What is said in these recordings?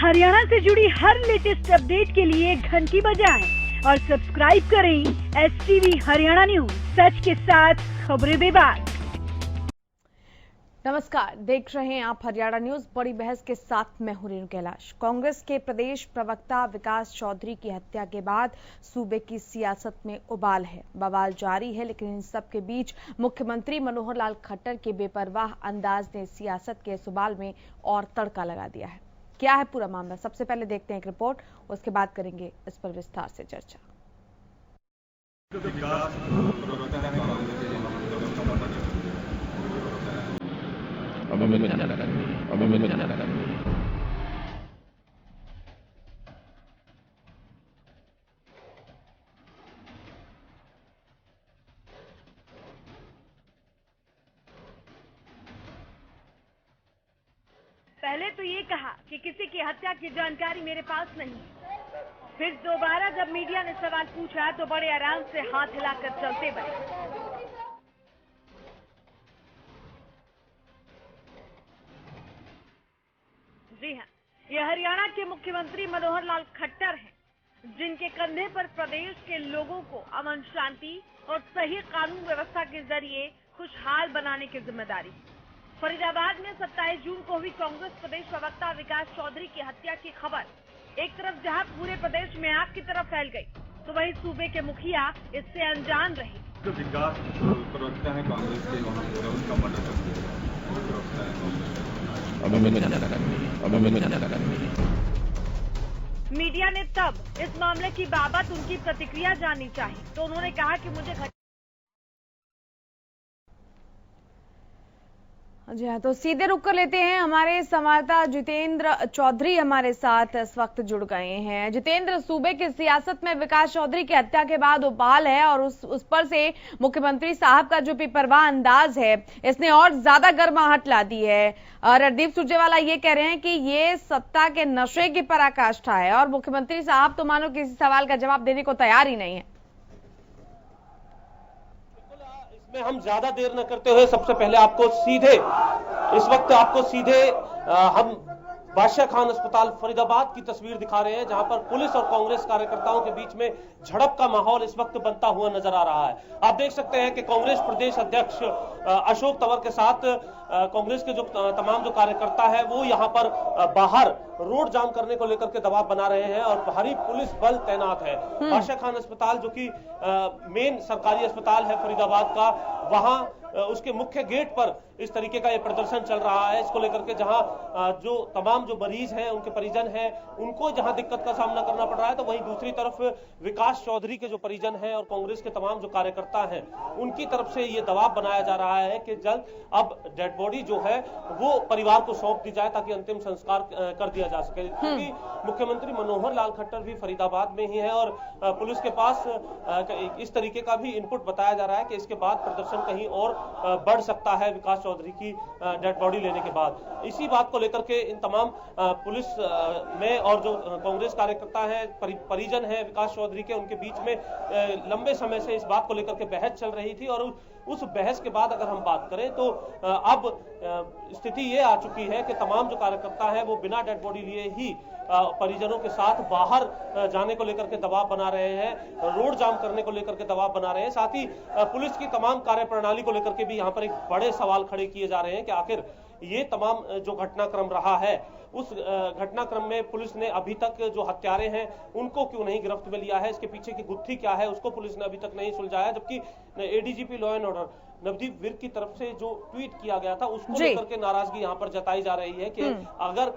हरियाणा से जुड़ी हर latest update के लिए घंटी बजाएं और सब्सक्राइब करें STV हरियाणा न्यूज, सच के साथ खबरें बेबाक। नमस्कार, देख रहे हैं आप हरियाणा न्यूज। बड़ी बहस के साथ मैं हूं रेणु कैलाश। कांग्रेस के प्रदेश प्रवक्ता विकास चौधरी की हत्या के बाद सूबे की सियासत में उबाल है। बवाल जारी है, लेकिन इन सब के बीच मुख्यमंत्री मनोहर लाल खट्टर के बेपरवाह अंदाज ने सियासत के इस उबाल में और तड़का लगा दिया है। क्या है पूरा मामला, सबसे पहले देखते हैं एक रिपोर्ट, उसके बाद करेंगे इस पर विस्तार से चर्चा। पहले तो ये कहा कि किसी की हत्या की जानकारी मेरे पास नहीं। फिर दोबारा जब मीडिया ने सवाल पूछा तो बड़े आराम से हाथ हिलाकर चलते बने। जी हाँ, ये हरियाणा के मुख्यमंत्री मनोहर लाल खट्टर हैं, जिनके कंधे पर प्रदेश के लोगों को अमन शांति और सही कानून व्यवस्था के जरिए खुशहाल बनाने की जिम्मेदारी। फरीदाबाद में 27 जून को हुई कांग्रेस प्रदेश प्रवक्ता विकास चौधरी की हत्या की खबर एक तरफ जहां पूरे प्रदेश में आग की तरफ फैल गई, तो वहीं सूबे के मुखिया इससे अनजान रहे। जो विकास प्रवक्ता है कांग्रेस के, उनका मर्डर मीडिया ने तब इस मामले की बाबत उनकी प्रतिक्रिया जाननी चाहिए, तो उन्होंने कहा कि मुझे जी हाँ, तो सीधे रुक कर लेते हैं। हमारे संवाददाता जितेंद्र चौधरी हमारे साथ इस वक्त जुड़ गए हैं। जितेंद्र, सूबे की सियासत में विकास चौधरी की हत्या के बाद उबाल है और उस पर से मुख्यमंत्री साहब का जो बेपरवाह अंदाज है, इसने और ज्यादा गर्माहट ला दी है। रणदीप सुरजेवाला ये कह रहे हैं कि ये सत्ता के नशे की पराकाष्ठा है और मुख्यमंत्री साहब तो मानो किसी सवाल का जवाब देने को तैयार ही नहीं है। में हम ज्यादा देर न करते हुए सबसे पहले इस वक्त आपको सीधे हम बादशाह खान अस्पताल फरीदाबाद की तस्वीर दिखा रहे हैं, जहां पर पुलिस और कांग्रेस कार्यकर्ताओं के बीच में झड़प का माहौल इस वक्त बनता हुआ नजर आ रहा है। आप देख सकते हैं कि कांग्रेस प्रदेश अध्यक्ष अशोक तंवर के साथ कांग्रेस के जो तमाम जो कार्यकर्ता है वो यहां पर बाहर रोड जाम करने को लेकर के दबाव बना रहे हैं और भारी पुलिस बल तैनात है। बादशाह खान अस्पताल जो कि मेन सरकारी अस्पताल है फरीदाबाद का, वहां उसके मुख्य गेट पर इस तरीके का ये प्रदर्शन चल रहा है, इसको लेकर के जहां जो तमाम जो मरीज हैं, उनके परिजन हैं, उनको जहां दिक्कत का सामना करना पड़ रहा है, तो वहीं दूसरी तरफ विकास चौधरी के जो परिजन हैं और कांग्रेस के तमाम जो कार्यकर्ता हैं, उनकी तरफ से ये दबाव बनाया जा रहा है कि जल्द अब डेड बॉडी जो है वो परिवार को सौंप दी जाए ताकि अंतिम संस्कार कर दिया जा सके। क्योंकि मुख्यमंत्री मनोहर लाल खट्टर भी फरीदाबाद में ही है और पुलिस के पास इस तरीके का भी इनपुट बताया जा रहा है कि इसके बाद प्रदर्शन कहीं और बढ़ सकता है विकास चौधरी की डेड बॉडी लेने के बाद। इसी बात को लेकर के इन तमाम पुलिस में और जो कांग्रेस कार्यकर्ता हैं, परिजन हैं विकास चौधरी के, उनके बीच में लंबे समय से इस बात को लेकर के बहस चल रही थी और उस बहस के बाद अगर हम बात करें तो अब स्थिति ये आ चुकी है कि तमाम जो कार्यकर्ता हैं वो बिना डेड बॉडी लिए ही परिजनों के साथ बाहर जाने को लेकर के दबाव बना रहे हैं, रोड जाम करने को लेकर के दबाव बना रहे हैं। साथ ही पुलिस की तमाम कार्यप्रणाली को लेकर के भी यहाँ पर एक बड़े सवाल खड़े किए जा रहे हैं कि आखिर ये तमाम जो घटनाक्रम रहा है, उस घटनाक्रम में पुलिस ने अभी तक जो हत्यारे हैं उनको क्यों नहीं गिरफ्त में लिया है, इसके पीछे की गुत्थी क्या है उसको पुलिस ने अभी तक नहीं सुलझाया। जबकि ADGP law and order Navdeep Virk की तरफ से जो ट्वीट किया गया था उसको लेकर के नाराजगी यहाँ पर जताई जा रही है कि अगर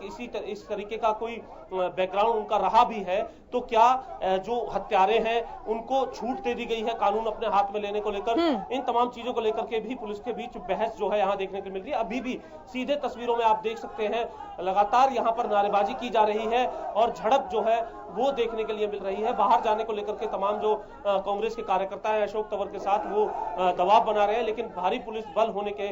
इस तरीके का कोई बैकग्राउंड उनका रहा भी है तो क्या जो हत्यारे हैं उनको छूट दे दी गई है कानून अपने हाथ में लेने को लेकर। इन तमाम चीजों को लेकर के भी पुलिस के बीच बहस जो है यहाँ देखने को मिल रही है। अभी भी सीधे तस्वीरों में आप देख सकते हैं लगातार यहाँ पर नारेबाजी की जा रही है और झड़प जो है वो देखने के लिए मिल रही है। बाहर जाने को लेकर के तमाम जो कांग्रेस के कार्यकर्ता हैं अशोक तंवर के साथ वो दबाव बना रहे हैं, लेकिन भारी पुलिस बल होने के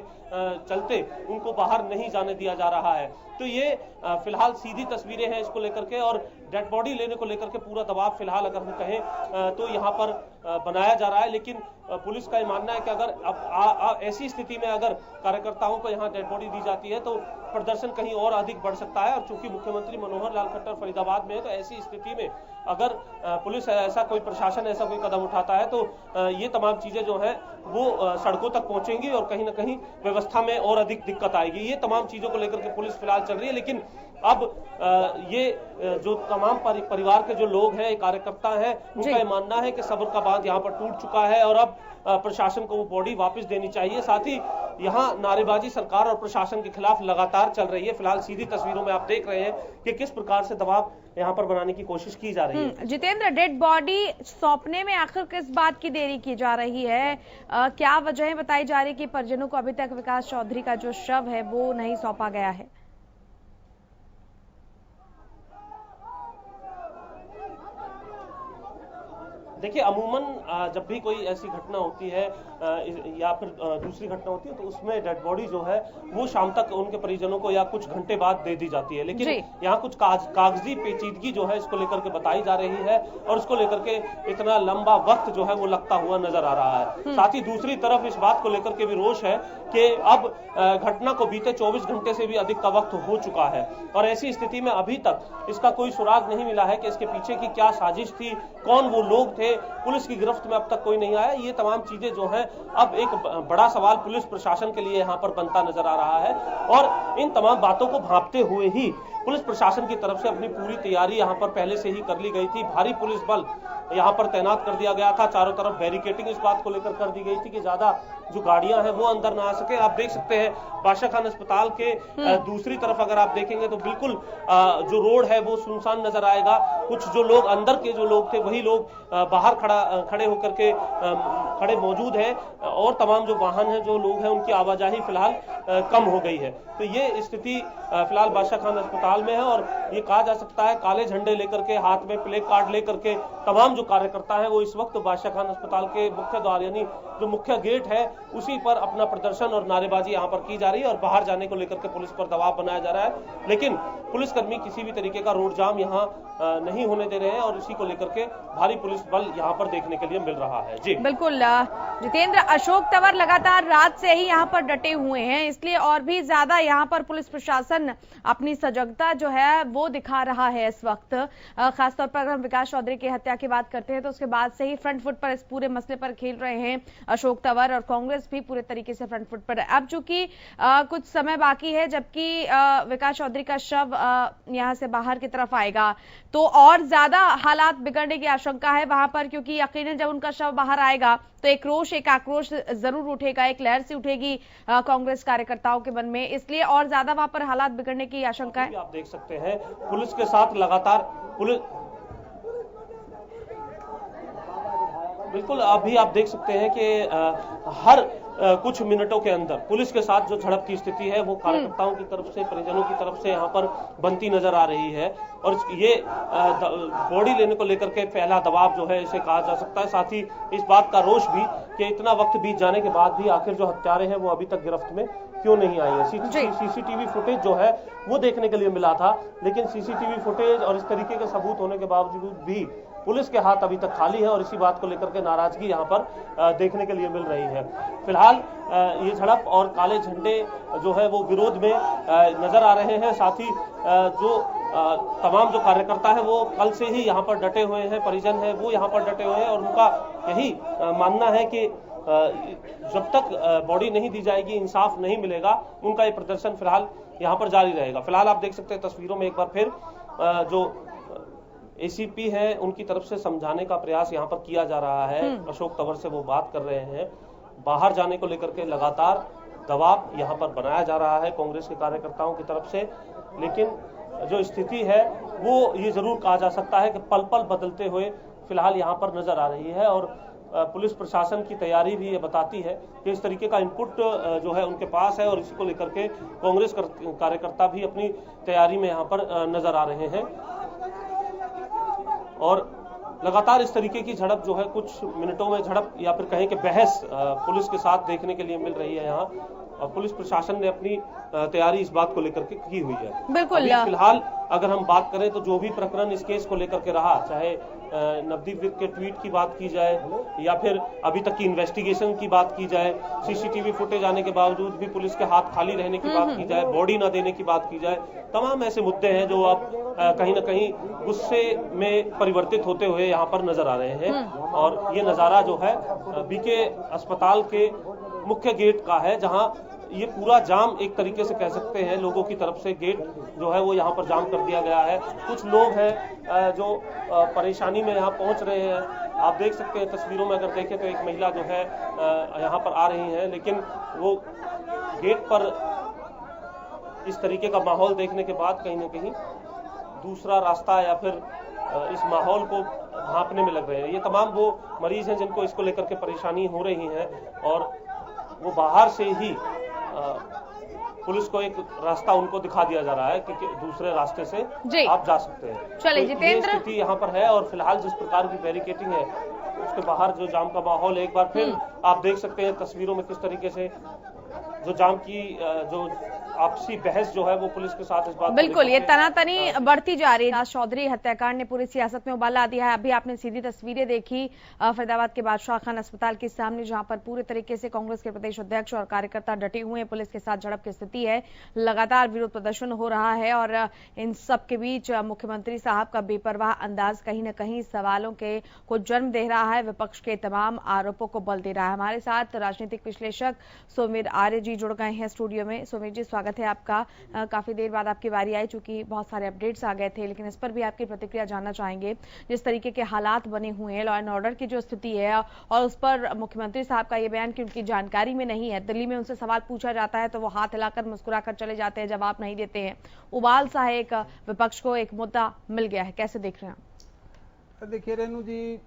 चलते उनको बाहर नहीं जाने दिया जा रहा है। तो ये फिलहाल सीधी तस्वीरें हैं इसको लेकर के और डेड बॉडी लेने को लेकर के पूरा दबाव फिलहाल अगर हम कहें तो यहाँ पर बनाया जा रहा है। लेकिन पुलिस का ये मानना है कि अगर अब ऐसी स्थिति में अगर कार्यकर्ताओं को यहाँ डेड बॉडी दी जाती है तो प्रदर्शन कहीं और अधिक बढ़ सकता है। और चूंकि मुख्यमंत्री मनोहर लाल खट्टर फरीदाबाद में है, तो ऐसी स्थिति में अगर पुलिस ऐसा कोई प्रशासन ऐसा कोई कदम उठाता है तो ये तमाम चीजें जो है वो सड़कों तक पहुंचेंगी और कहीं ना कहीं व्यवस्था में और अधिक दिक्कत आएगी। ये तमाम चीजों को लेकर के पुलिस फिलहाल चल रही है। लेकिन अब ये जो तमाम परिवार के जो लोग हैं, कार्यकर्ता हैं, उनका ये मानना है कि सब्र का बांध यहाँ पर टूट चुका है और अब प्रशासन को वो बॉडी वापस देनी चाहिए। साथ ही यहाँ नारेबाजी सरकार और प्रशासन के खिलाफ लगातार चल रही है। फिलहाल सीधी तस्वीरों में आप देख रहे हैं कि किस प्रकार से दबाव यहाँ पर बनाने की कोशिश की जा रही है। जितेंद्र, डेड बॉडी सौंपने में आखिर किस बात की देरी की जा रही है? क्या वजह बताई जा रही है कि परिजनों को अभी तक विकास चौधरी का जो शव है वो नहीं सौंपा गया है? देखिए, अमूमन जब भी कोई ऐसी घटना होती है या फिर दूसरी घटना होती है तो उसमें डेड बॉडी जो है वो शाम तक उनके परिजनों को या कुछ घंटे बाद दे दी जाती है। लेकिन यहाँ कुछ कागजी पेचीदगी जो है इसको लेकर के बताई जा रही है और उसको लेकर के इतना लंबा वक्त जो है वो लगता हुआ नजर आ रहा है। साथ ही दूसरी तरफ इस बात को लेकर के भी रोष है कि अब घटना को बीते 24 घंटे से भी अधिक का वक्त हो चुका है और ऐसी स्थिति में अभी तक इसका कोई सुराग नहीं मिला है कि इसके पीछे की क्या साजिश थी, कौन वो लोग थे। पुलिस की गिरफ्त में अब तक कोई नहीं आया। ये तमाम चीजें जो है अब एक बड़ा सवाल पुलिस प्रशासन के लिए यहाँ पर बनता नजर आ रहा है और इन तमाम बातों को भांपते हुए ही पुलिस प्रशासन की तरफ से अपनी पूरी तैयारी यहाँ पर पहले से ही कर ली गई थी। भारी पुलिस बल यहाँ पर तैनात कर दिया गया था। चारों तरफ बैरिकेटिंग इस बात को लेकर कर दी गई थी कि ज्यादा जो गाड़ियां हैं वो अंदर ना आ सके। आप देख सकते हैं बादशाह खान अस्पताल के दूसरी तरफ अगर आप देखेंगे तो बिल्कुल जो रोड है वो सुनसान नजर आएगा। कुछ जो लोग अंदर के जो लोग थे वही लोग बाहर खड़े होकर के खड़े मौजूद हैं और तमाम जो वाहन हैं, जो लोग हैं, उनकी आवाजाही फिलहाल कम हो गई है। तो ये स्थिति फिलहाल बादशाह खान अस्पताल में है और ये कहा जा सकता है काले झंडे लेकर के, हाथ में प्ले कार्ड लेकर के तमाम जो कार्यकर्ता हैं वो इस वक्त बादशाह खान अस्पताल के मुख्य द्वार यानी जो मुख्य गेट है उसी पर अपना प्रदर्शन और नारेबाजी यहाँ पर की जा रही है और बाहर जाने को लेकर के पुलिस पर दबाव बनाया जा रहा है। लेकिन पुलिसकर्मी किसी भी तरीके का रोड जाम यहाँ नहीं होने दे रहे हैं और इसी को लेकर के भारी पुलिस बल यहाँ पर देखने के लिए मिल रहा है। जी बिल्कुल जितेंद्र, अशोक तंवर लगातार रात से ही यहाँ पर डटे हुए हैं, इसलिए और भी ज्यादा यहाँ पर पुलिस प्रशासन अपनी सजगता जो है वो दिखा रहा है इस वक्त। खासतौर पर अगर हम विकास चौधरी की हत्या की बात करते हैं तो उसके बाद से ही फ्रंट फुट पर इस पूरे मसले पर खेल रहे हैं अशोक तंवर और कांग्रेस भी पूरे तरीके से फ्रंट फुट पर है। अब चूंकि कुछ समय बाकी है जबकि विकास चौधरी का शव यहाँ से बाहर की तरफ आएगा तो और ज्यादा हालात बिगड़ने की आशंका है वहां पर, क्योंकि यकीनन जब उनका शव बाहर आएगा तो एक रोष, एक आक्रोश जरूर उठेगा, एक लहर सी उठेगी कांग्रेस कार्यकर्ताओं के मन में, इसलिए और ज्यादा वहां पर हालात बिगड़ने की आशंका है। आप देख सकते हैं पुलिस के साथ लगातार बिल्कुल अभी आप देख सकते हैं कि हर कुछ मिनटों के अंदर पुलिस के साथ जो झड़प की स्थिति है वो कार्यकर्ताओं की तरफ से, परिजनों की तरफ से यहाँ पर बनती नजर आ रही है और ये बॉडी लेने को लेकर के पहला दबाव जो है इसे कहा जा सकता है। साथ ही इस बात का रोष भी कि इतना वक्त बीत जाने के बाद भी आखिर जो हत्यारे हैं वो अभी तक गिरफ्त में क्यों नहीं आई है। सीसीटीवी फुटेज जो है वो देखने के लिए मिला था, लेकिन सीसीटीवी फुटेज और इस तरीके के सबूत होने के बावजूद भी पुलिस के हाथ अभी तक खाली है और इसी बात को लेकर के नाराजगी यहाँ पर देखने के लिए मिल रही है। फिलहाल ये झड़प और काले झंडे जो है वो विरोध में नजर आ रहे हैं। साथ ही जो तमाम जो कार्यकर्ता है वो कल से ही यहाँ पर डटे हुए हैं, परिजन है वो यहाँ पर डटे हुए हैं और उनका यही मानना है कि जब तक बॉडी नहीं दी जाएगी, इंसाफ नहीं मिलेगा, उनका ये प्रदर्शन फिलहाल यहाँ पर जारी रहेगा। फिलहाल आप देख सकते हैं तस्वीरों में एक बार फिर जो एसीपी है उनकी तरफ से समझाने का प्रयास यहाँ पर किया जा रहा है। अशोक तंवर से वो बात कर रहे हैं, बाहर जाने को लेकर के लगातार दबाव यहाँ पर बनाया जा रहा है कांग्रेस के कार्यकर्ताओं की तरफ से। लेकिन जो स्थिति है वो ये जरूर कहा जा सकता है कि पल पल बदलते हुए फिलहाल यहाँ पर नजर आ रही है और पुलिस प्रशासन की तैयारी भी ये बताती है कि इस तरीके का इनपुट जो है उनके पास है और इसी को लेकर के कांग्रेस कार्यकर्ता भी अपनी तैयारी में यहाँ पर नजर आ रहे हैं और लगातार इस तरीके की झड़प जो है कुछ मिनटों में झड़प या फिर कहें कि बहस पुलिस के साथ देखने के लिए मिल रही है यहाँ और पुलिस प्रशासन ने अपनी तैयारी इस बात को लेकर के की हुई है। बिल्कुल फिलहाल अगर हम बात करें तो जो भी प्रकरण इस केस को लेकर के रहा, चाहे नवदीप विर्क के ट्वीट की बात की जाए या फिर अभी तक की इन्वेस्टिगेशन की बात की जाए, सीसीटीवी फुटेज आने के बावजूद भी पुलिस के हाथ खाली रहने की बात की जाए, बॉडी ना देने की बात की जाए, तमाम ऐसे मुद्दे हैं जो अब कहीं ना कहीं गुस्से में परिवर्तित होते हुए यहाँ पर नजर आ रहे हैं। और ये नजारा जो है बीके अस्पताल के मुख्य गेट का है, जहां ये पूरा जाम एक तरीके से कह सकते हैं लोगों की तरफ से गेट जो है वो यहाँ पर जाम कर दिया गया है। कुछ लोग हैं जो परेशानी में यहाँ पहुंच रहे हैं। आप देख सकते हैं तस्वीरों में, अगर देखें तो एक महिला जो है यहाँ पर आ रही है, लेकिन वो गेट पर इस तरीके का माहौल देखने के बाद कहीं ना कहीं दूसरा रास्ता या फिर इस माहौल को भांपने में लग रहे हैं। ये तमाम वो मरीज हैं जिनको इसको लेकर के परेशानी हो रही है और वो बाहर से ही पुलिस को एक रास्ता उनको दिखा दिया जा रहा है कि दूसरे रास्ते से आप जा सकते हैं। चलिए तो जितेंद्र, ये स्थिति यहाँ पर है और फिलहाल जिस प्रकार की बैरिकेटिंग है उसके बाहर जो जाम का माहौल है, एक बार फिर आप देख सकते हैं तस्वीरों में किस तरीके से जो जाम की जो आपसी बहस जो है वो पुलिस के साथ इस बात बिल्कुल ये तनातनी बढ़ती जा रही है। राज चौधरी हत्याकांड ने पूरी सियासत में उबाल ला दिया है। अभी आपने सीधी तस्वीरें देखी फरीदाबाद के बादशाह खान अस्पताल के सामने, जहां पर पूरे तरीके से कांग्रेस के प्रदेश अध्यक्ष और कार्यकर्ता डटे हुए हैं। पुलिस के साथ झड़प की स्थिति है, लगातार विरोध प्रदर्शन हो रहा है और इन सब के बीच मुख्यमंत्री साहब का बेपरवाह अंदाज कहीं न कहीं सवालों को जन्म दे रहा है, विपक्ष के तमाम आरोपों को बल दे रहा है। हमारे साथ राजनीतिक विश्लेषक सोमेर आर्य जी जुड़ गए हैं स्टूडियो में। सोमेर जी, स्वागत है आपका। काफी देर बाद आपकी बारी आई, चूंकि बहुत सारे अपडेट्स आ गए थे, लेकिन इस पर भी आपकी प्रतिक्रिया जानना चाहेंगे। जिस तरीके के हालात बने हुए हैं, लॉ एंड ऑर्डर की जो स्थिति है और उस पर मुख्यमंत्री साहब का ये बयान कि उनकी जानकारी में नहीं है, दिल्ली में उनसे सवाल पूछा जाता है तो वो हाथ हिलाकर मुस्कुराकर चले जाते हैं, जवाब नहीं देते हैं। उबाल सा है, एक विपक्ष को एक मुद्दा मिल गया है, कैसे देख रहे हैं? देखिए रेणु जी,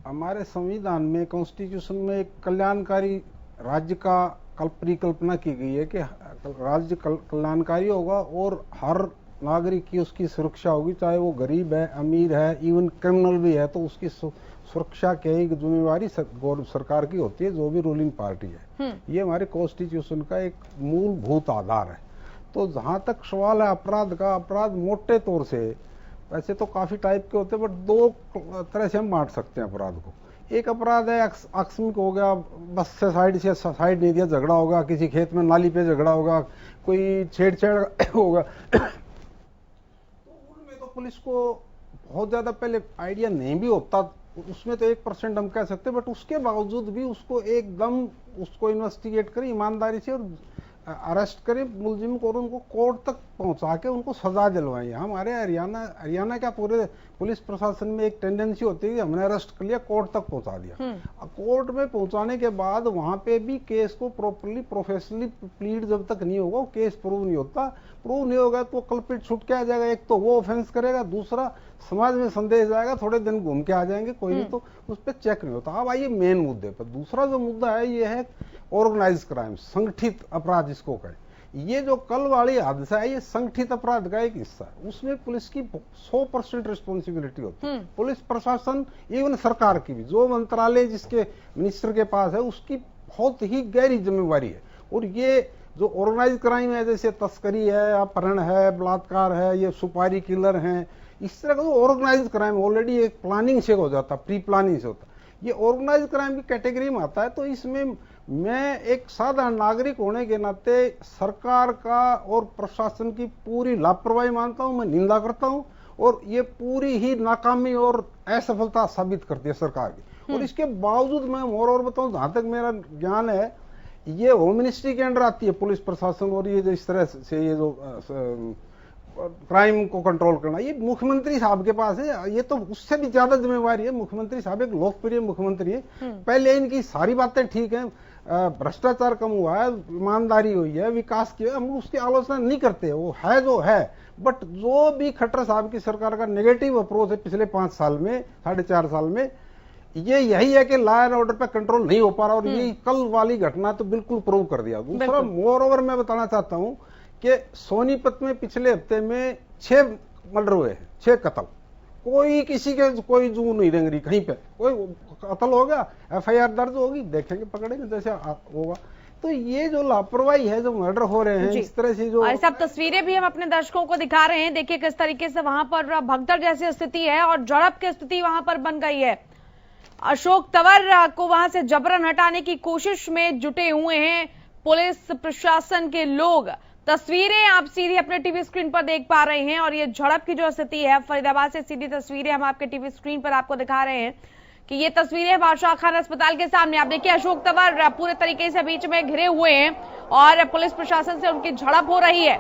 हमारे संविधान में, कॉन्स्टिट्यूशन में एक कल्याणकारी राज्य का परिकल्पना की गई है कि राज्य कल्याणकारी होगा और हर नागरिक की उसकी सुरक्षा होगी, चाहे वो गरीब है, अमीर है, इवन क्रिमिनल भी है, तो उसकी सुरक्षा की एक जिम्मेवारी सरकार की होती है, जो भी रूलिंग पार्टी है। ये हमारे कॉन्स्टिट्यूशन का एक मूलभूत आधार है। तो जहां तक सवाल है अपराध का, अपराध मोटे तौर से वैसे तो काफी टाइप के होते हैं, बट दो तरह से हम बांट सकते हैं अपराध को। एक अपराध है आकस्मिक हो गया, बस से साइड नहीं दिया, झगड़ा होगा, किसी खेत में नाली पे झगड़ा होगा, कोई छेड़छाड़ होगा, तो उनमें तो पुलिस को बहुत ज्यादा पहले आइडिया नहीं भी होता, उसमें तो 1% हम कह सकते हैं, बट उसके बावजूद भी उसको एकदम उसको इन्वेस्टिगेट करें ईमानदारी से और अरेस्ट करें मुलजिम को और उनको कोर्ट तक पहुंचा के उनको सजा दिलवाएं। हमारे हरियाणा का पूरे पुलिस प्रशासन में एक टेंडेंसी होती है कि हमने अरेस्ट कर लिया, कोर्ट तक पहुंचा दिया। कोर्ट में पहुंचाने के बाद वहां पे भी केस को प्रॉपरली प्रोफेशनली प्लीड जब तक नहीं होगा, वो केस प्रूव नहीं होता। प्रूव नहीं होगा तो कल्प्रिट छूट के आ जाएगा, एक तो वो ऑफेंस करेगा, दूसरा समाज में संदेश जाएगा, थोड़े दिन घूम के आ जाएंगे, कोई नहीं, तो उस पर चेक नहीं होता। अब आइए मेन मुद्दे पर। दूसरा जो मुद्दा है ये है ऑर्गेनाइज क्राइम, संगठित अपराध जिसको कहें। ये जो कल वाली हादसा है ये संगठित अपराध का एक हिस्सा है, उसमें पुलिस की 100% रिस्पॉन्सिबिलिटी होती है। पुलिस प्रशासन, इवन सरकार की भी, जो मंत्रालय जिसके मिनिस्टर के पास है उसकी बहुत ही गहरी जिम्मेवारी है। और ये जो ऑर्गेनाइज क्राइम है, जैसे तस्करी है, अपहरण है, बलात्कार है, ये सुपारी किलर हैं, इस तरह का जो ऑर्गेनाइज क्राइम ऑलरेडी एक प्लानिंग से हो जाता, प्री प्लानिंग से होता, ये ऑर्गेनाइज क्राइम की कैटेगरी में आता है। तो इसमें मैं एक साधारण नागरिक होने के नाते सरकार का और प्रशासन की पूरी लापरवाही मानता हूं, मैं निंदा करता हूं, और ये पूरी ही नाकामी और असफलता साबित करती है सरकार की। और इसके बावजूद मैं और बताऊं, जहां तक मेरा ज्ञान है, ये होम मिनिस्ट्री के अंडर आती है पुलिस प्रशासन, और ये जो इस तरह से ये जो क्राइम को कंट्रोल करना ये मुख्यमंत्री साहब के पास है। ये तो उससे भी ज्यादा जिम्मेवारी है। मुख्यमंत्री साहब एक लोकप्रिय मुख्यमंत्री है। पहले इनकी सारी बातें ठीक है, भ्रष्टाचार कम हुआ है, ईमानदारी हुई है, विकास किया, हम उसकी आलोचना नहीं करते, वो है जो है। बट जो भी खट्टर साहब की सरकार का नेगेटिव अप्रोच है पिछले 5 साल में, 4.5 साल में, ये यही है कि लॉ एंड ऑर्डर पे कंट्रोल नहीं हो पा रहा। और ये कल वाली घटना तो बिल्कुल प्रूव कर दिया। दूसरा, मोर ओवर मैं बताना चाहता हूं कि सोनीपत में पिछले हफ्ते में 6 मर्डर हुए हैं, 6 कत्ल। कोई किसी के कोई जू नहीं रेंग रही, कहीं पे कोई कत्ल हो गया, FIR दर्ज होगी, देखेंगे, पकड़ेंगे जैसे होगा। तो ये जो लापरवाही है, जो मर्डर हो रहे हैं इस तरह से, जो और सब तस्वीरें भी हम अपने दर्शकों को दिखा रहे हैं। देखिए किस तरीके से वहां पर भगदड़ जैसी स्थिति है और झड़प की स्थिति वहां पर बन गई है। अशोक तंवर को वहां से जबरन हटाने की कोशिश में जुटे हुए हैं पुलिस प्रशासन के लोग। तस्वीरें आप सीधी अपने टीवी स्क्रीन पर देख पा रहे हैं और ये झड़प की जो स्थिति है, फरीदाबाद से सीधी तस्वीरें हम आपके टीवी स्क्रीन पर आपको दिखा रहे हैं कि ये तस्वीरें बादशाह खान अस्पताल के सामने। आप देखिए अशोक तंवर पूरे तरीके से बीच में घिरे हुए हैं और पुलिस प्रशासन से उनकी झड़प हो रही है।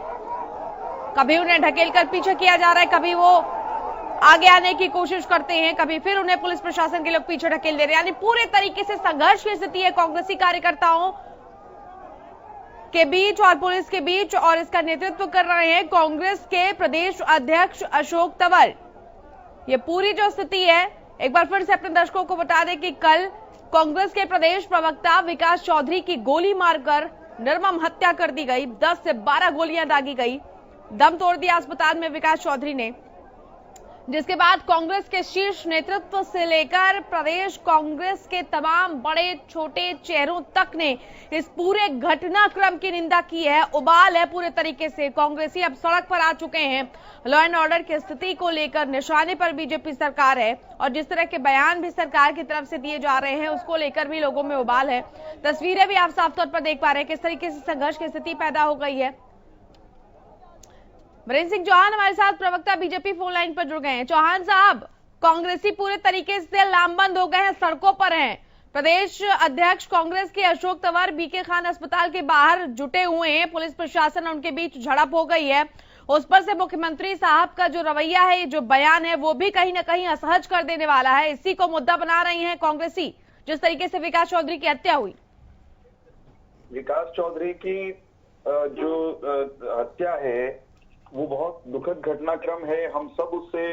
कभी उन्हें ढकेल कर पीछे किया जा रहा है, कभी वो आगे आने की कोशिश करते हैं, कभी फिर उन्हें पुलिस प्रशासन के लोग पीछे ढकेल दे रहे हैं। यानी पूरे तरीके से संघर्ष की स्थिति है कांग्रेसी कार्यकर्ताओं के बीच और पुलिस के बीच, और इसका नेतृत्व कर रहे हैं कांग्रेस के प्रदेश अध्यक्ष अशोक तंवर। ये पूरी जो स्थिति है, एक बार फिर से अपने दर्शकों को बता दें कि कल कांग्रेस के प्रदेश प्रवक्ता विकास चौधरी की गोली मारकर निर्मम हत्या कर दी गई। 10 से 12 गोलियां दागी गई, दम तोड़ दिया अस्पताल में विकास चौधरी ने, जिसके बाद कांग्रेस के शीर्ष नेतृत्व से लेकर प्रदेश कांग्रेस के तमाम बड़े छोटे चेहरों तक ने इस पूरे घटनाक्रम की निंदा की है। उबाल है पूरे तरीके से, कांग्रेसी अब सड़क पर आ चुके हैं। लॉ एंड ऑर्डर की स्थिति को लेकर निशाने पर बीजेपी सरकार है और जिस तरह के बयान भी सरकार की तरफ से दिए जा रहे हैं उसको लेकर भी लोगों में उबाल है। तस्वीरें भी आप साफ तौर पर देख पा रहे हैं किस तरीके से संघर्ष की स्थिति पैदा हो गई है। वीरेंद्र सिंह चौहान हमारे साथ प्रवक्ता बीजेपी फोन लाइन पर जुड़ गए हैं। चौहान साहब, कांग्रेसी पूरे तरीके से लामबंद हो गए हैं, सड़कों पर हैं। प्रदेश अध्यक्ष कांग्रेस के अशोक तंवर बीके खान अस्पताल के बाहर जुटे हुए हैं। पुलिस प्रशासन और उनके बीच झड़प हो गई है। उस पर से मुख्यमंत्री साहब का जो रवैया है, जो बयान है, वो भी कहीं ना कहीं असहज कर देने वाला है। इसी को मुद्दा बना रही है कांग्रेसी, जिस तरीके से विकास चौधरी की हत्या हुई। विकास चौधरी की जो हत्या है वो बहुत दुखद घटनाक्रम है। हम सब उससे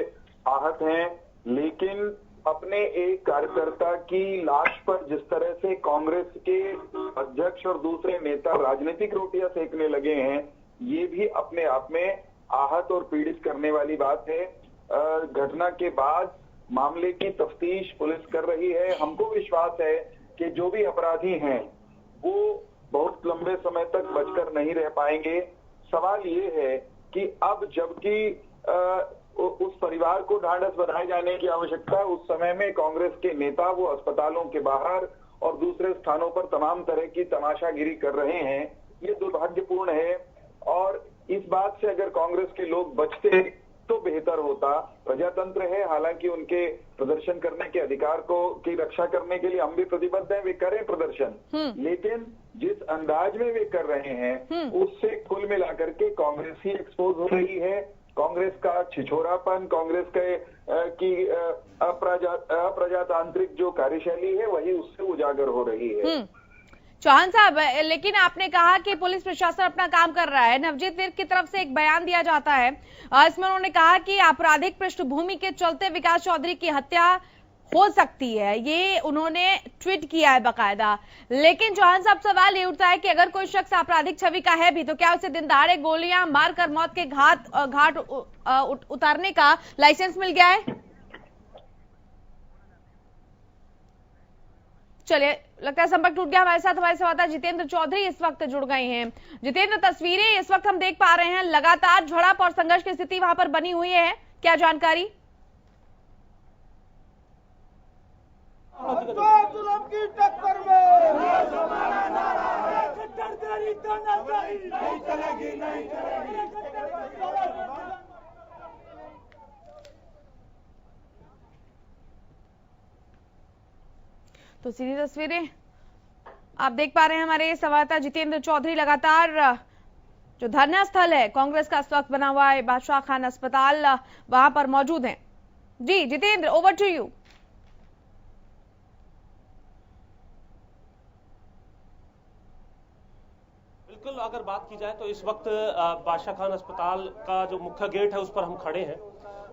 आहत हैं, लेकिन अपने एक कार्यकर्ता की लाश पर जिस तरह से कांग्रेस के अध्यक्ष और दूसरे नेता राजनीतिक रोटियां सेकने लगे हैं, ये भी अपने आप में आहत और पीड़ित करने वाली बात है। घटना के बाद मामले की तफ्तीश पुलिस कर रही है। हमको विश्वास है कि जो भी अपराधी हैं वो बहुत लंबे समय तक बचकर नहीं रह पाएंगे। सवाल ये है कि अब जबकि उस परिवार को ढांढस बंधाए जाने की आवश्यकता, उस समय में कांग्रेस के नेता वो अस्पतालों के बाहर और दूसरे स्थानों पर तमाम तरह की तमाशागिरी कर रहे हैं। ये दुर्भाग्यपूर्ण है और इस बात से अगर कांग्रेस के लोग बचते तो बेहतर होता। प्रजातंत्र है, हालांकि उनके प्रदर्शन करने के अधिकार की रक्षा करने के लिए हम भी प्रतिबद्ध हैं, वे करें प्रदर्शन, लेकिन जिस अंदाज में वे कर रहे हैं उससे कुल मिलाकर के कांग्रेस ही एक्सपोज हो रही है। कांग्रेस का छिछोरापन, कांग्रेस की अप्रजातांत्रिक जो कार्यशैली है वही उससे उजागर हो रही है। चौहान साहब, लेकिन आपने कहा कि पुलिस प्रशासन अपना काम कर रहा है। नवजीत विर्क की तरफ से एक बयान दिया जाता है, इसमें उन्होंने कहा कि आपराधिक पृष्ठभूमि के चलते विकास चौधरी की हत्या हो सकती है, ये उन्होंने ट्वीट किया है बाकायदा। लेकिन चौहान साहब, सवाल ये उठता है कि अगर कोई शख्स आपराधिक छवि का है भी तो क्या उसे दिन दहाड़े गोलियां मारकर मौत के घाट उतारने का लाइसेंस मिल गया है? चलिए, लगता है संपर्क टूट गया। हमारे साथ हमारे संवाददाता जितेंद्र चौधरी इस वक्त जुड़ गए हैं। जितेंद्र, तस्वीरें इस वक्त हम देख पा रहे हैं, लगातार झड़प और संघर्ष की स्थिति वहां पर बनी हुई है, क्या जानकारी? की टक्कर में तो सीधी तस्वीरें आप देख पा रहे हैं हमारे संवाददाता जितेंद्र चौधरी लगातार जो धरना स्थल है कांग्रेस का इस वक्त बना हुआ है बादशाह खान अस्पताल, वहां पर मौजूद हैं। जी जितेंद्र, ओवर टू यू। बिल्कुल, अगर बात की जाए तो इस वक्त बादशाह खान अस्पताल का जो मुख्य गेट है उस पर हम खड़े हैं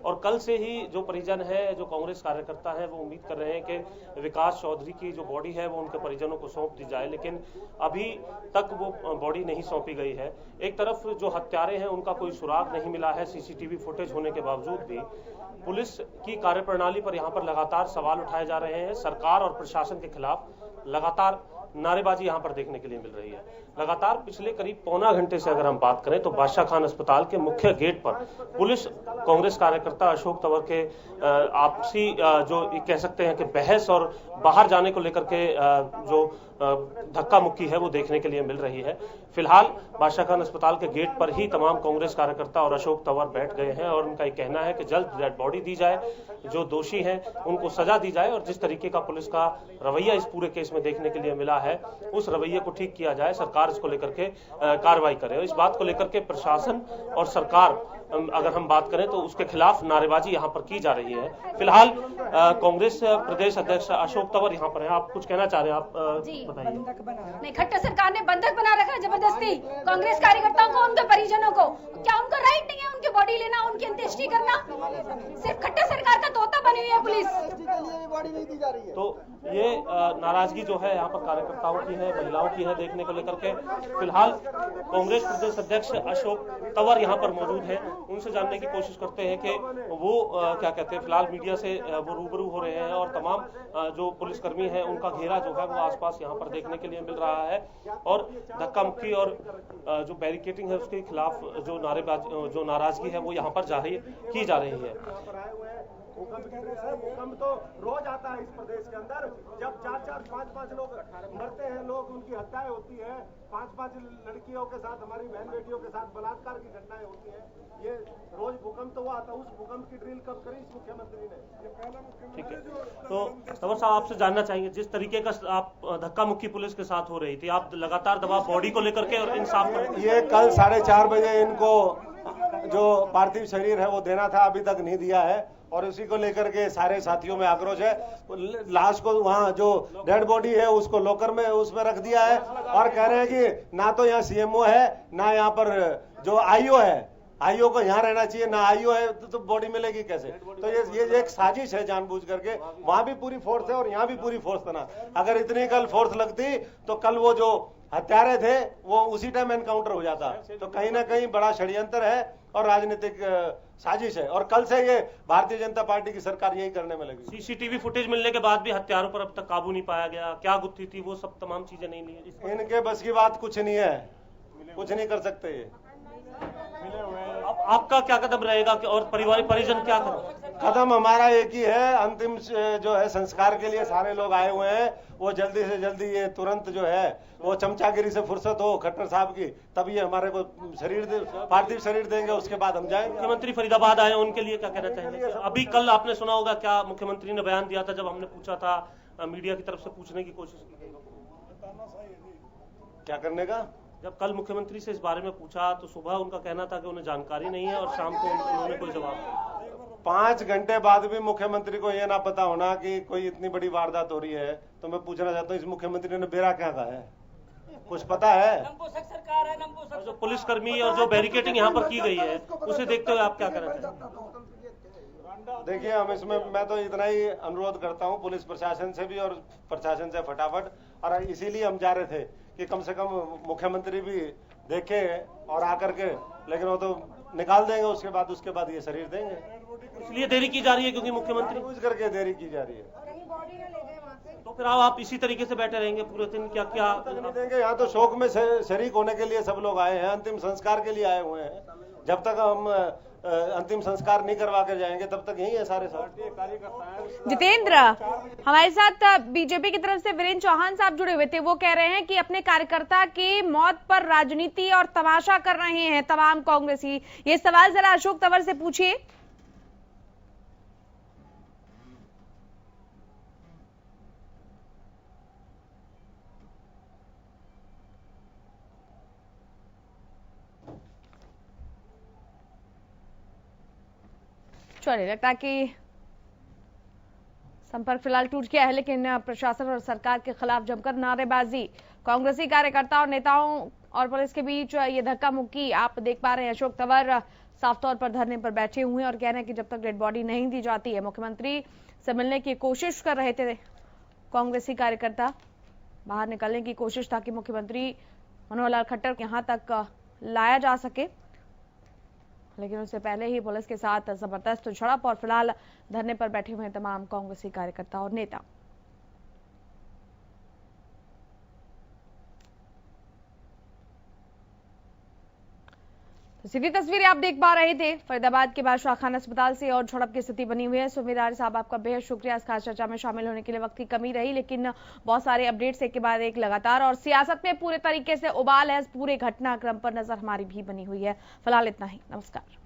और कल से ही जो परिजन है, जो कांग्रेस कार्यकर्ता है, वो उम्मीद कर रहे हैं कि विकास चौधरी की जो बॉडी है वो उनके परिजनों को सौंप दी जाए, लेकिन अभी तक वो बॉडी नहीं सौंपी गई है। एक तरफ जो हत्यारे हैं उनका कोई सुराग नहीं मिला है, सीसीटीवी फुटेज होने के बावजूद भी। पुलिस की कार्यप्रणाली पर यहाँ पर लगातार सवाल उठाए जा रहे हैं। सरकार और प्रशासन के खिलाफ लगातार नारेबाजी यहां पर देखने के लिए मिल रही है। लगातार पिछले करीब पौना घंटे से अगर हम बात करें तो बादशाह खान अस्पताल के मुख्य गेट पर पुलिस कांग्रेस कार्यकर्ता अशोक तंवर के आपसी जो कह सकते हैं कि बहस और बाहर जाने को लेकर के जो धक्का मुक्की है वो देखने के लिए मिल रही है। फिलहाल बादशाह खान अस्पताल के गेट पर ही तमाम कांग्रेस कार्यकर्ता और अशोक तंवर बैठ गए हैं और उनका ये कहना है कि जल्द डेड बॉडी दी जाए, जो दोषी हैं उनको सजा दी जाए और जिस तरीके का पुलिस का रवैया इस पूरे केस में देखने के लिए मिला है उस रवैये को ठीक किया जाए, सरकार इसको लेकर के कार्रवाई करे। और इस बात को लेकर के प्रशासन और सरकार अगर हम बात करें तो उसके खिलाफ नारेबाजी यहां पर की जा रही है। फिलहाल कांग्रेस प्रदेश अध्यक्ष अशोक तंवर यहां पर हैं। आप कुछ कहना चाह रहे हैं, आप बताइए। नहीं, खट्टर सरकार ने बंधक बना रखा है जबरदस्ती कांग्रेस कार्यकर्ताओं को, उनके परिजनों को। क्या उनको राइट नहीं है उनकी बॉडी लेना, उनकी अंत्येष्टि करना? सिर्फ खट्टर सरकार का तोता बनी हुई है पुलिस। तो ये नाराजगी जो है यहाँ पर कार्यकर्ताओं की है, महिलाओं की है देखने को लेकर के। फिलहाल कांग्रेस प्रदेश अध्यक्ष अशोक तंवर यहाँ पर मौजूद हैं, उनसे जानने की कोशिश करते हैं कि वो क्या कहते हैं। फिलहाल मीडिया से वो रूबरू हो रहे हैं और तमाम जो पुलिसकर्मी हैं उनका घेरा जो है वो आसपास यहाँ पर देखने के लिए मिल रहा है और धक्का मुक्की और जो बैरिकेटिंग है उसके खिलाफ जो नाराजगी है वो यहाँ पर की जा रही है। भूकंप तो रोज आता है इस प्रदेश के अंदर, जब 4-4, 5-5 लोग मरते हैं, लोग उनकी हत्याएं होती है, 5-5 लड़कियों के साथ, हमारी बहन बेटियों के साथ बलात्कार की घटनाएं होती हैं। ये रोज भूकंप तो वो आता है, उस भूकंप की ड्रिल कब करी इस मुख्यमंत्री ने? ठीक है, तो तंवर साहब आपसे जानना चाहेंगे, जिस तरीके का आप धक्का मुक्की पुलिस के साथ हो रही थी, आप लगातार दबाव बॉडी को लेकर के और इंसाफ कर, ये कल 4:30 बजे इनको जो पार्थिव शरीर है वो देना था, अभी तक नहीं दिया है और उसी को लेकर के सारे साथियों में आक्रोश है। लाश को वहाँ जो डेड बॉडी है उसको लॉकर में उसमें रख दिया है और कह रहे हैं कि ना तो यहाँ सीएमओ है ना यहाँ पर जो आईओ है, आईओ को यहाँ रहना चाहिए, ना आईओ है तो बॉडी मिलेगी कैसे? तो ये एक साजिश है जानबूझ करके। वहां भी पूरी फोर्स है और यहाँ भी पूरी फोर्स था ना। अगर इतनी कल फोर्स लगती तो कल वो जो हत्यारे थे वो उसी टाइम एनकाउंटर हो जाता। तो कहीं ना कहीं बड़ा षड्यंत्र है और राजनीतिक साजिश है और कल से ये भारतीय जनता पार्टी की सरकार यही करने में लगी। सीसीटीवी फुटेज मिलने के बाद भी हत्यारों पर अब तक काबू नहीं पाया गया, क्या गुत्थी थी वो सब तमाम चीजें नहीं ली। इनके बस की बात कुछ नहीं है, कुछ नहीं कर सकते ये। अब आपका क्या कदम रहेगा और परिवार परिजन क्या कदम हमारा एक ही है, अंतिम जो है संस्कार के लिए सारे लोग आए हुए हैं, वो जल्दी से जल्दी ये तुरंत जो है वो चमचागिरी से फुर्सत हो खट्टर साहब की, तब ये हमारे को पार्थिव शरीर देंगे, उसके बाद हम जाएंगे। मुख्यमंत्री फरीदाबाद आए, उनके लिए क्या कहना चाहेंगे? अभी कल आपने सुना होगा क्या मुख्यमंत्री ने बयान दिया था, जब हमने पूछा था, मीडिया की तरफ से पूछने की कोशिश की, क्या करने का? जब कल मुख्यमंत्री से इस बारे में पूछा तो सुबह उनका कहना था कि उन्हें जानकारी नहीं है और शाम को उन्होंने कोई जवाब दिया। 5 घंटे बाद भी मुख्यमंत्री को यह ना पता होना कि कोई इतनी बड़ी वारदात हो रही है, तो मैं पूछना चाहता हूँ इस मुख्यमंत्री ने बेरा क्या कहा है? कुछ पता है? सरकार है, जो पुलिसकर्मी और जो बैरिकेटिंग यहाँ पर की गई है उसे देखते हुए आप क्या कहना चाहते हैं? देखिए, हम इसमें मैं तो इतना ही अनुरोध करता हूँ पुलिस प्रशासन से भी और प्रशासन से फटाफट, और इसीलिए हम जा रहे थे कि कम से कम मुख्यमंत्री भी देखे और आकर के, लेकिन वो तो निकाल देंगे उसके बाद ये शरीर देंगे, इसलिए देरी की जा रही है क्योंकि मुख्यमंत्री पूछ करके देरी की जा रही है। तो फिर आप इसी तरीके से बैठे रहेंगे पूरे दिन? क्या नहीं देंगे, यहाँ तो शोक में शरीक होने के लिए सब लोग आए हैं, अंतिम संस्कार के लिए आए हुए हैं। जब तक हम अंतिम संस्कार नहीं करवा कर जाएंगे तब तक यही है सारे कार्यकर्ता। जितेंद्र, हमारे साथ बीजेपी की तरफ से वीरेंद्र चौहान साहब जुड़े हुए थे, वो कह रहे हैं कि अपने कार्यकर्ता की मौत पर राजनीति और तमाशा कर रहे हैं तमाम कांग्रेसी। ये सवाल जरा अशोक तंवर से पूछिए। चलिए, लगता है कि संपर्क फिलहाल टूट गया है, लेकिन प्रशासन और सरकार के खिलाफ जमकर नारेबाजी, कांग्रेसी कार्यकर्ता और नेताओं और पुलिस के बीच ये धक्का मुक्की आप देख पा रहे हैं। अशोक तंवर साफ तौर पर धरने पर बैठे हुए हैं और कह रहे हैं कि जब तक डेड बॉडी नहीं दी जाती है, मुख्यमंत्री से मिलने की कोशिश कर रहे थे कांग्रेसी कार्यकर्ता, बाहर निकलने की कोशिश ताकि मुख्यमंत्री मनोहर लाल खट्टर यहां तक लाया जा सके, लेकिन उससे पहले ही पुलिस के साथ जबरदस्त झड़प और फिलहाल धरने पर बैठे हुए तमाम कांग्रेसी कार्यकर्ता और नेता। तो सीधी तस्वीरें आप देख पा रहे थे फरीदाबाद के बादशाह खान अस्पताल से और झड़प की स्थिति बनी हुई है। सुमित आर्य साहब, आपका बेहद शुक्रिया इस खास चर्चा में शामिल होने के लिए। वक्त की कमी रही, लेकिन बहुत सारे अपडेट्स एक के बाद एक लगातार, और सियासत में पूरे तरीके से उबाल है। पूरे घटनाक्रम पर नजर हमारी भी बनी हुई है। फिलहाल इतना ही, नमस्कार।